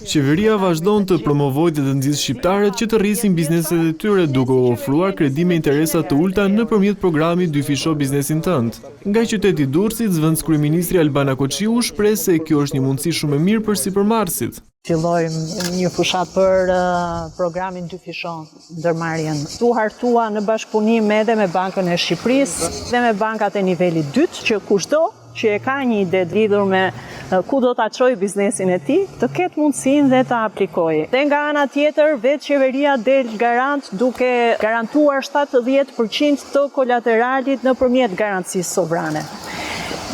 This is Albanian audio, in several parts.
Qeveria vazhdon të promovojë dhe të nxjisë shqiptarët që të rrisin bizneset e tyre duke u ofruar kredi me interesa të ulta nëpërmjet programit Dyfisho biznesin tënd. Nga qyteti Durrësit, zëvendës kryeministri Albana Koçiu shpreh se kjo është një mundësi shumë e mirë për sipërmarrësit. Fillojmë një fushat për programin Dyfisho, ndërmarrjen. Tu hartua në bashkëpunim edhe me Bankën e Shqipërisë dhe me bankat e nivelit 2, që kushdo që e ka një ide lidhur me ku do ta çojë biznesin e tij, të ketë mundësinë dhe ta aplikojë. Dhe nga ana tjetër, vetë qeveria del garant duke garantuar 70% të kolateralit nëpërmjet garancisë sovrane.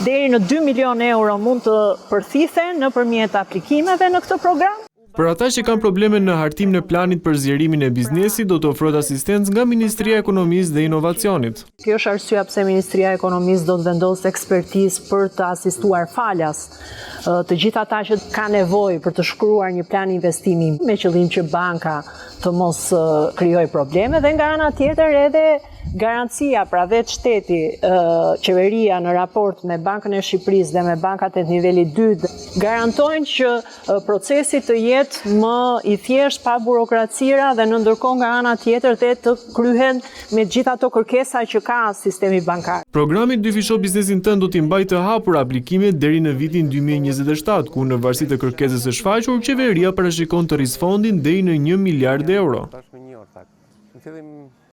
Deri në 2 milion euro mund të përthithen nëpërmjet aplikimeve në këtë program. Për ata që kanë probleme në hartimin e planit për zgjerimin e biznesit, do të ofrohet asistencë nga Ministria e Ekonomisë dhe Inovacionit. Kjo është arsyeja pse Ministria e Ekonomisë do të vendosë ekspertizë për të asistuar falas të gjithë ata që kanë nevojë për të shkruar një plan investimi me qëllim që banka të mos krijojë probleme, dhe nga ana tjetër edhe garancia, pra vetë shteti, qeveria në raport me Bankën e Shqipërisë dhe me bankat e nivelit 2 garantojnë që procesi të jetë më i thjeshtë, pa burokracira, dhe në ndërkohë nga ana tjetër dhe të kryhen me gjithë ato kërkesa që ka sistemi bankar. Programi Dyfisho biznesin tënd do t'i mbajë të hapur aplikimet deri në vitin 2027, ku në varësi të kërkesës së shfaqur, qeveria parashikon të rrisë fondin deri në 1 miliard euro.